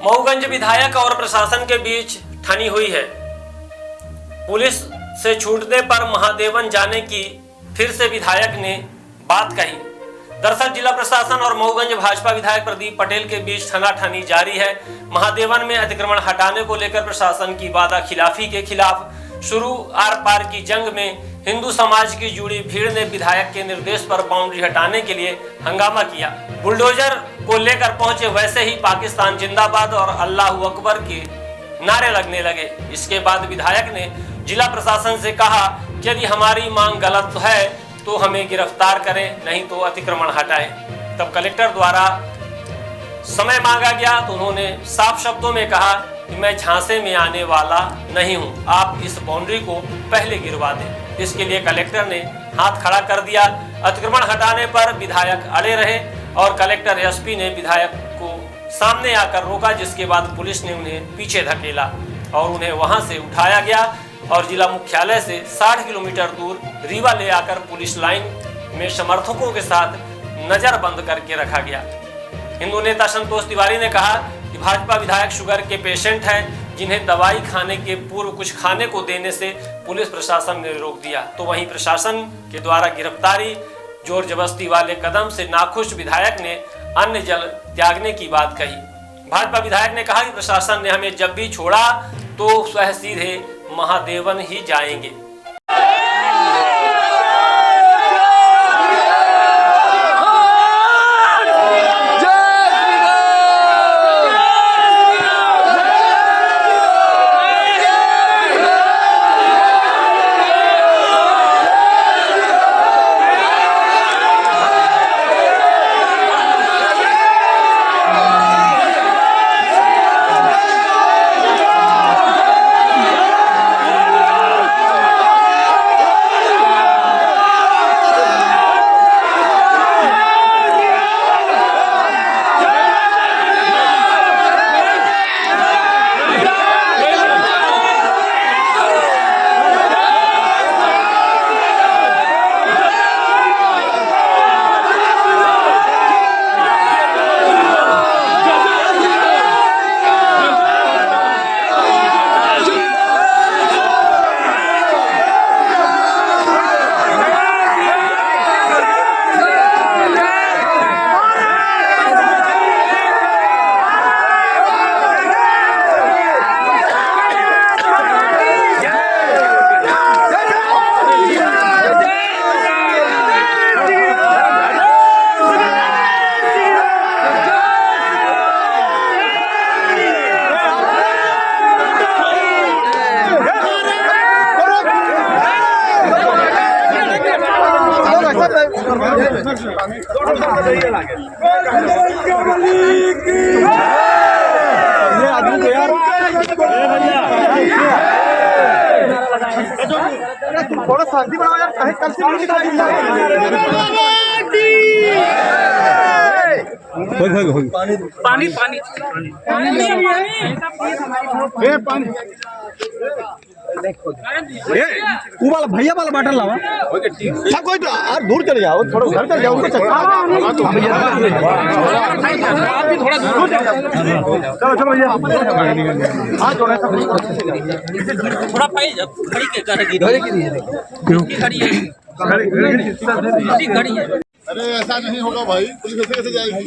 मऊगंज विधायक और प्रशासन के बीच ठनी हुई है। पुलिस से छूटने पर महादेवन जाने की फिर से विधायक ने बात कही। दरअसल जिला प्रशासन और मऊगंज भाजपा विधायक प्रदीप पटेल के बीच ठनाठनी जारी है। महादेवन में अतिक्रमण हटाने को लेकर प्रशासन की वादा खिलाफी के खिलाफ शुरू आर पार की जंग में हिंदू समाज की जुड़ी भीड़ ने विधायक के निर्देश पर बाउंड्री हटाने के लिए हंगामा किया। बुलडोजर को लेकर पहुंचे, वैसे ही पाकिस्तान जिंदाबाद और अल्लाहू अकबर के नारे लगने लगे। इसके बाद विधायक ने जिला प्रशासन से कहा कि यदि हमारी मांग गलत है तो हमें गिरफ्तार करें, नहीं तो अतिक्रमण हटाएं। तब कलेक्टर द्वारा समय मांगा गया तो उन्होंने साफ शब्दों में कहा कि मैं झांसे में आने वाला नहीं हूं, आप इस बाउंड्री को पहले गिरवा दें। इसके लिए कलेक्टर ने हाथ खड़ा कर दिया। अतिक्रमण हटाने पर विधायक अड़े रहे और कलेक्टर एसपी ने विधायक को सामने आकर रोका, जिसके बाद पुलिस ने उन्हें पीछे धकेला और उन्हें वहां से उठाया गया और जिला मुख्यालय से 60 किलोमीटर दूर रीवा ले आकर पुलिस लाइन में समर्थकों के साथ नजरबंद करके रखा गया। हिंदू नेता संतोष तिवारी ने कहा कि भाजपा विधायक शुगर के पेशेंट हैं, जिन्हें दवाई खाने के पूर्व कुछ खाने को देने से पुलिस प्रशासन ने रोक दिया। तो वहीं प्रशासन के द्वारा गिरफ्तारी, जोर जबरदस्ती वाले कदम से नाखुश विधायक ने अन्न जल त्यागने की बात कही। भाजपा विधायक ने कहा कि प्रशासन ने हमें जब भी छोड़ा तो वह सीधे महादेवन ही जाएंगे। थोड़ा शांति बनाओ यार, कहीं कल से नहीं दिखाई पानी पानी पानी वाला भैया वाला बाटल लावा सब कोई यार दूर चले जाओ, थोड़ा घर चले जाओ, चलो चलो भैया थोड़ा खड़ी के खड़ी है। अरे ऐसा नहीं होगा भाई, पुलिस ऐसे कैसे जाएगी?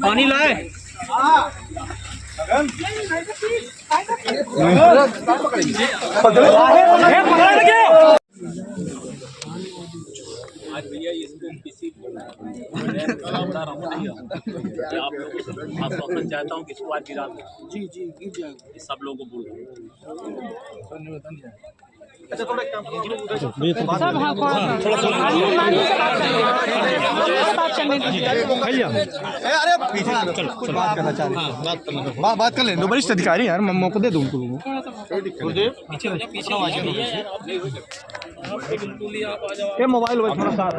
पानी लाए आज भैया इसको किसी बता रहा हूँ नहीं आप लोगों से आश्वासन चाहता हूँ कि इस बार की रात जी सब लोगों को बोल अच्छा थोड़ा काम अरे पीछे कुछ बात करना चाह रहे, बात कर ले, वरिष्ठ अधिकारी यार, मौका दे दो उनको लोगों ये मोबाइल थोड़ा साथ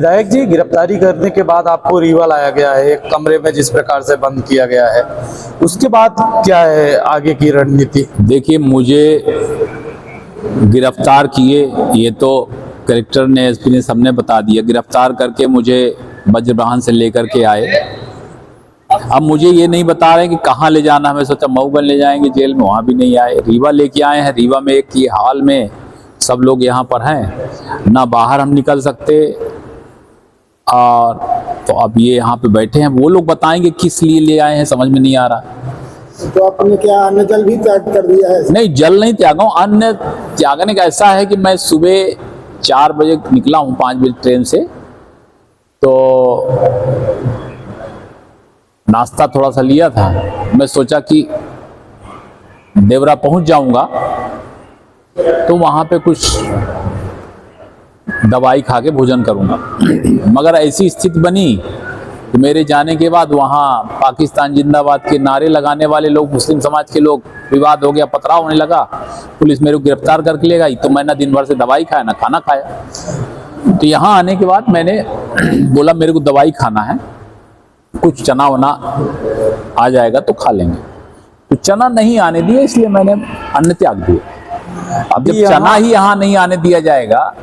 विधायक जी, गिरफ्तारी करने के बाद आपको रीवा लाया गया है, एक कमरे में जिस प्रकार से बंद किया गया है, उसके बाद क्या है आगे की रणनीति? देखिए, मुझे गिरफ्तार किए ये तो कलेक्टर ने, एसपी ने, सबने बता दिया। गिरफ्तार करके मुझे वज्रवाहन से लेकर के आए। अब मुझे ये नहीं बता रहे कि कहाँ ले जाना। हमें सोचा मऊगंज ले जाएंगे जेल में, वहाँ भी नहीं आए। रीवा लेके आए हैं। रीवा में एक ये हाल में सब लोग यहाँ पर हैं, ना बाहर हम निकल सकते, और तो अब ये यहाँ पे बैठे हैं। वो लोग बताएंगे किस लिए ले आए हैं, समझ में नहीं आ रहा। तो आपने क्या अन्न जल भी त्याग कर दिया है? नहीं, जल नहीं त्यागा हूँ। अन्न त्यागने का ऐसा है कि मैं सुबह 4 बजे निकला हूँ, 5 बजे ट्रेन से, तो नाश्ता थोड़ा सा लिया था। मैं सोचा कि देवरा पहुंच जाऊंगा तो वहां पे कुछ दवाई खा के भोजन करूंगा, मगर ऐसी स्थिति बनी कि मेरे जाने के बाद वहाँ पाकिस्तान जिंदाबाद के नारे लगाने वाले लोग, मुस्लिम समाज के लोग, विवाद हो गया, पथराव होने लगा। पुलिस मेरे को गिरफ्तार करके ले गई। तो मैं ना दिन भर से दवाई खाया ना खाना खाया। तो यहाँ आने के बाद मैंने बोला मेरे को दवाई खाना है, कुछ चना वना आ जाएगा तो खा लेंगे। तो चना नहीं आने दिए, इसलिए मैंने अन्न त्याग दिया। अब जब चना ही यहाँ नहीं आने दिया जाएगा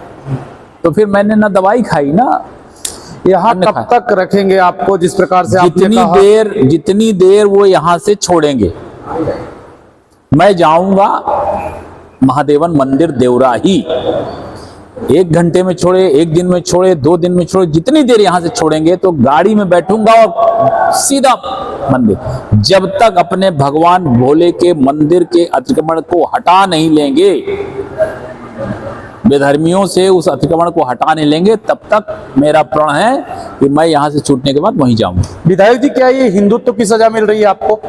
तो फिर मैंने ना दवाई खाई ना। यहाँ कब तक रखेंगे आपको, जिस प्रकार से आपने कहा? जितनी देर वो यहाँ से छोड़ेंगे। मैं जाऊंगा महादेवन मंदिर देवरा ही, 1 घंटे में छोड़े, 1 दिन में छोड़े, 2 दिन में छोड़े, जितनी देर यहाँ से छोड़ेंगे तो गाड़ी में बैठूंगा और सीधा मंदिर। जब तक अपने भगवान भोले के मंदिर के अतिक्रमण को हटा नहीं लेंगे, बेधर्मियों से उस अतिक्रमण को हटा नहीं लेंगे, तब तक मेरा प्रण है कि मैं यहाँ से छूटने के बाद वहीं जाऊंगा। विधायक जी, क्या ये हिंदुत्व की सजा मिल रही है आपको?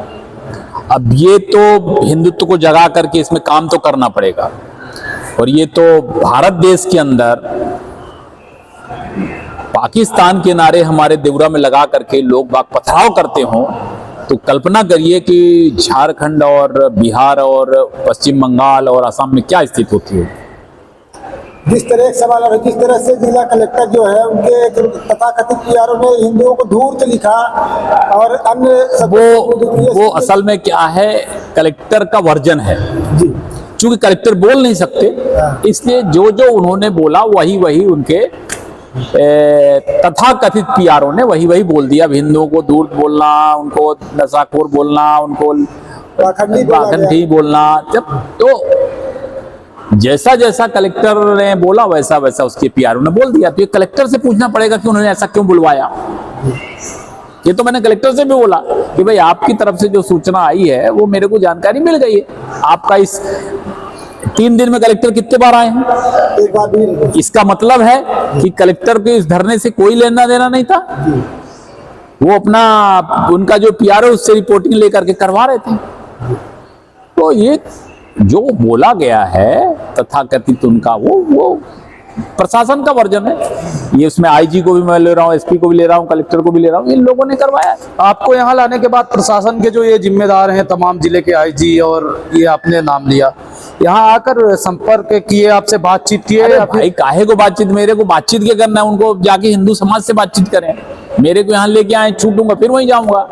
अब ये तो हिंदुत्व को जगा करके इसमें काम तो करना पड़ेगा। और ये तो भारत देश के अंदर पाकिस्तान के नारे हमारे देवरा में लगा करके लोग बाग पथराव करते हों, तो कल्पना करिए कि झारखंड और बिहार और पश्चिम बंगाल और असम में क्या स्थिति होती है। जिस तरह एक सवाल है, जिस तरह से जिला कलेक्टर जो है उनके तथाकथित पीआरओ ने हिंदुओं को धूर्त लिखा और अन्य वो असल में क्या है, कलेक्टर का वर्जन है। चूंकि कलेक्टर बोल नहीं सकते, इसलिए जो जो उन्होंने बोला वही वही उनके तथाकथित पीआरओ ने वही वही बोल दिया। हिंदुओं को धूर्त बोलना, उनको नशाखोर बोलना, उनको पाखंडी बोलना, जब तो जैसा जैसा कलेक्टर ने बोला वैसा वैसा उसके पीआरओ ने बोल दिया। तो ये कलेक्टर से पूछना पड़ेगा कि उन्होंने ऐसा क्यों बुलवाया। ये तो मैंने कलेक्टर से भी बोला कि भाई आपकी तरफ से जो सूचना आई है वो मेरे को जानकारी मिल गई है। आपका इस 3 दिन में कलेक्टर कितने बार आए हैं? एक बार भी नहीं। इसका मतलब है कि कलेक्टर के इस धरने से कोई लेना देना नहीं था। वो अपना उनका जो पीआरओ उससे रिपोर्टिंग लेकर के करवा रहे थे। तो ये जो बोला गया है तथाकथित उनका वो प्रशासन का वर्जन है। ये उसमें आईजी को भी मैं ले रहा हूँ, एसपी को भी ले रहा हूँ, कलेक्टर को भी ले रहा हूँ, इन लोगों ने करवाया। आपको यहाँ लाने के बाद प्रशासन के जो ये जिम्मेदार हैं, तमाम जिले के आईजी और ये आपने नाम लिया, यहाँ आकर संपर्क किए, आपसे बातचीत किए? भाई काहे को बातचीत, मेरे को बातचीत क्या करना है, उनको जाके हिंदू समाज से बातचीत करें। मेरे को यहाँ लेके आए, छूटूंगा फिर वहीं जाऊंगा।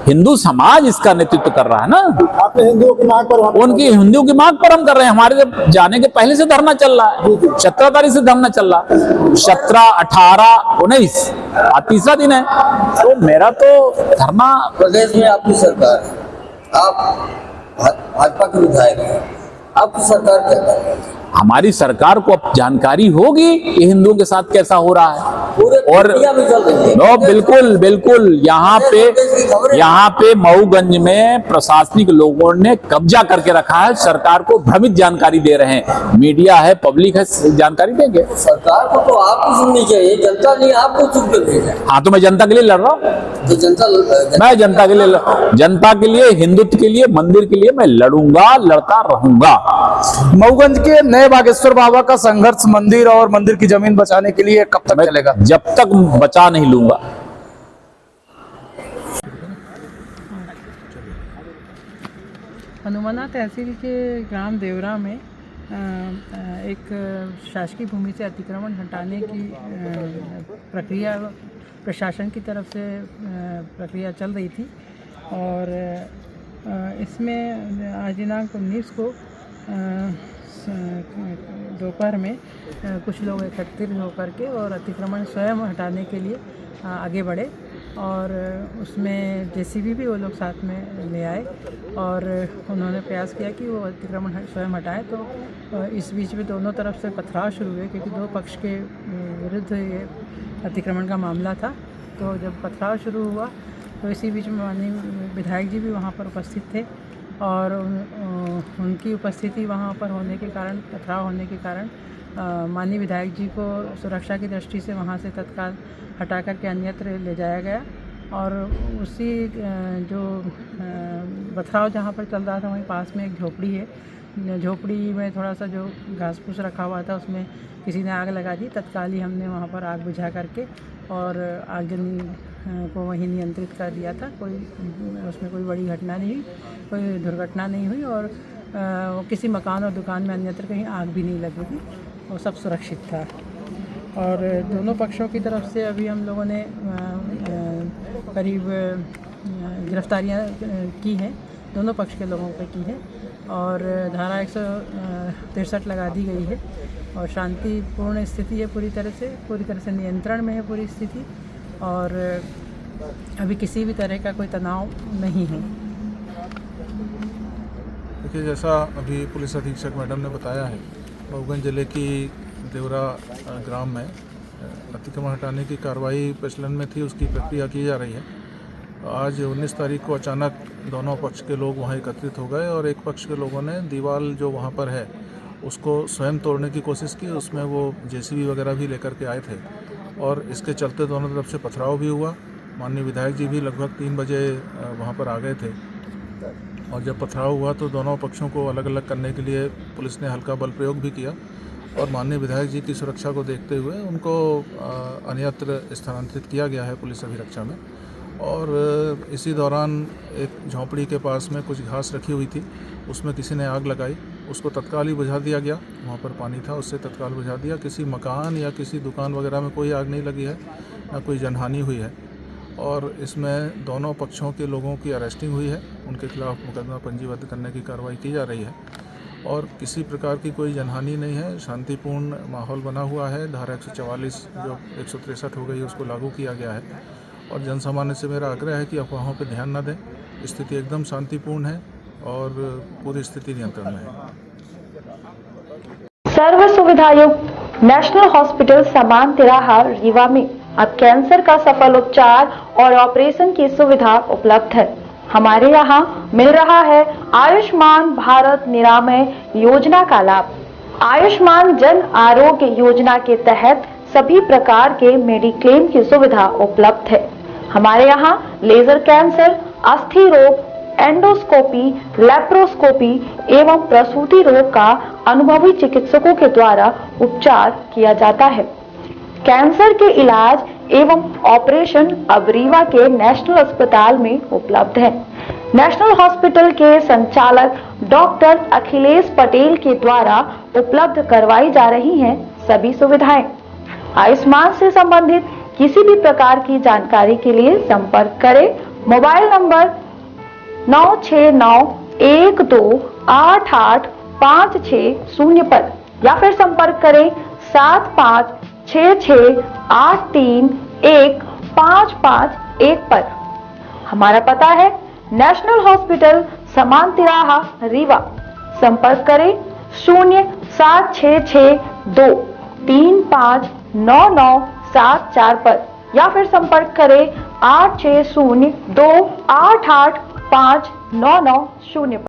हिंदू समाज इसका नेतृत्व कर रहा है ना। आपने हिंदुओं की मांग पर, उनकी हिंदुओं की मांग पर हम कर रहे हैं। हमारे जब जाने के पहले से धरना चल रहा है, 17 तारीख से धरना चल रहा है, 17, 18, 19 आज 3रा दिन है। तो मेरा तो धरना। प्रदेश में आपकी सरकार है, आप भाजपा के विधायक हैं, आपकी सरकार क्या कर रही है? हमारी सरकार को अब जानकारी होगी कि हिंदुओं के साथ कैसा हो रहा है। और बिल्कुल बिल्कुल यहाँ पे मऊगंज में प्रशासनिक लोगों ने कब्जा करके रखा है। सरकार को भ्रमित जानकारी दे रहे हैं। मीडिया है, पब्लिक है, जानकारी देंगे। सरकार को तो आपको सुननी चाहिए, जनता नहीं आपको चुप कर भेजा। हाँ, तो मैं जनता के लिए लड़ रहा हूँ। तो मैं जनता के लिए हिंदुत्व के लिए, मंदिर के लिए मैं लड़ूंगा, लड़ता रहूंगा। मऊगंज के नए बागेश्वर बाबा का संघर्ष मंदिर और मंदिर की जमीन बचाने के लिए कब तक चलेगा? जब तक बचा नहीं लूंगा। हनुमाना तहसील के ग्राम देवरा में एक शासकीय भूमि से अतिक्रमण हटाने की प्रक्रिया प्रशासन की तरफ से प्रक्रिया चल रही थी और इसमें आज दिनांक 19 को दोपहर में कुछ लोग एकत्रित होकर के और अतिक्रमण स्वयं हटाने के लिए आगे बढ़े और उसमें जेसीबी भी वो लोग साथ में ले आए और उन्होंने प्रयास किया कि वो अतिक्रमण स्वयं हटाएं। तो इस बीच में दोनों तरफ से पथराव शुरू हुए क्योंकि दो पक्ष के विरुद्ध ये अतिक्रमण का मामला था। तो जब पथराव शुरू हुआ तो इसी बीच में माननीय विधायक जी भी वहाँ पर उपस्थित थे और उनकी उपस्थिति वहाँ पर होने के कारण, पथराव होने के कारण माननीय विधायक जी को सुरक्षा की दृष्टि से वहाँ से तत्काल हटा कर के अन्यत्र ले जाया गया और उसी जो पथराव जहाँ पर चल रहा था वहीं पास में एक झोपड़ी है। झोपड़ी में थोड़ा सा जो घास फूस रखा हुआ था उसमें किसी ने आग लगा दी। तत्काल ही हमने वहाँ पर आग बुझा करके और आगजनी को वहीं नियंत्रित कर दिया था। कोई उसमें कोई बड़ी घटना नहीं हुई, कोई दुर्घटना नहीं हुई और किसी मकान और दुकान में अन्यत्र कहीं आग भी नहीं लगी थी, वो सब सुरक्षित था। और दोनों पक्षों की तरफ से अभी हम लोगों ने करीब गिरफ्तारियां की हैं, दोनों पक्ष के लोगों पे की हैं और धारा 163 लगा दी गई है और शांतिपूर्ण स्थिति है, पूरी तरह से नियंत्रण में है पूरी स्थिति और अभी किसी भी तरह का कोई तनाव नहीं है। देखिए, जैसा अभी पुलिस अधीक्षक मैडम ने बताया है, मऊगंज जिले की देवरा ग्राम में अतिक्रमण हटाने की कार्रवाई प्रचलन में थी, उसकी प्रक्रिया की जा रही है। आज 19 तारीख को अचानक दोनों पक्ष के लोग वहां एकत्रित हो गए और एक पक्ष के लोगों ने दीवार जो वहां पर है उसको स्वयं तोड़ने की कोशिश की। उसमें वो जेसीबी वगैरह भी लेकर के आए थे और इसके चलते दोनों तरफ से पथराव भी हुआ। माननीय विधायक जी भी लगभग 3 बजे वहाँ पर आ गए थे और जब पथराव हुआ तो दोनों पक्षों को अलग अलग करने के लिए पुलिस ने हल्का बल प्रयोग भी किया और माननीय विधायक जी की सुरक्षा को देखते हुए उनको अन्यत्र स्थानांतरित किया गया है पुलिस अभिरक्षा में। और इसी दौरान एक झोंपड़ी के पास में कुछ घास रखी हुई थी, उसमें किसी ने आग लगाई, उसको तत्काल ही बुझा दिया गया। वहाँ पर पानी था, उससे तत्काल बुझा दिया। किसी मकान या किसी दुकान वगैरह में कोई आग नहीं लगी है, ना कोई जनहानि हुई है और इसमें दोनों पक्षों के लोगों की अरेस्टिंग हुई है। उनके खिलाफ मुकदमा पंजीबद्ध करने की कार्रवाई की जा रही है और किसी प्रकार की कोई जनहानि नहीं है। शांतिपूर्ण माहौल बना हुआ है। धारा 144 जो 163 हो गई उसको लागू किया गया है और जन सामान्य से मेरा आग्रह है कि अफवाहों पर ध्यान न दें। स्थिति एकदम शांतिपूर्ण है और पूरी स्थिति नियंत्रण में है। सर्व सुविधा युक्त नेशनल हॉस्पिटल समान तिराहा रीवा में अब कैंसर का सफल उपचार और ऑपरेशन की सुविधा उपलब्ध है। हमारे यहाँ मिल रहा है आयुष्मान भारत निरामय योजना का लाभ। आयुष्मान जन आरोग्य योजना के तहत सभी प्रकार के मेडिक्लेम की सुविधा उपलब्ध है। हमारे यहाँ लेजर कैंसर, अस्थि रोग, एंडोस्कोपी, लेप्रोस्कोपी एवं प्रसूति रोग का अनुभवी चिकित्सकों के द्वारा उपचार किया जाता है। कैंसर के इलाज एवं ऑपरेशन अब रीवा के नेशनल अस्पताल में उपलब्ध है। नेशनल हॉस्पिटल के संचालक डॉक्टर अखिलेश पटेल के द्वारा उपलब्ध करवाई जा रही हैं सभी सुविधाएं। आयुष्मान से संबंधित किसी भी प्रकार की जानकारी के लिए संपर्क करें मोबाइल नंबर 9691288560 पर या फिर संपर्क करें 7566831551 पर। हमारा पता है नेशनल हॉस्पिटल समान तिराहा रीवा। संपर्क करें 07662359974 पर या फिर संपर्क करें 8602885990 पर।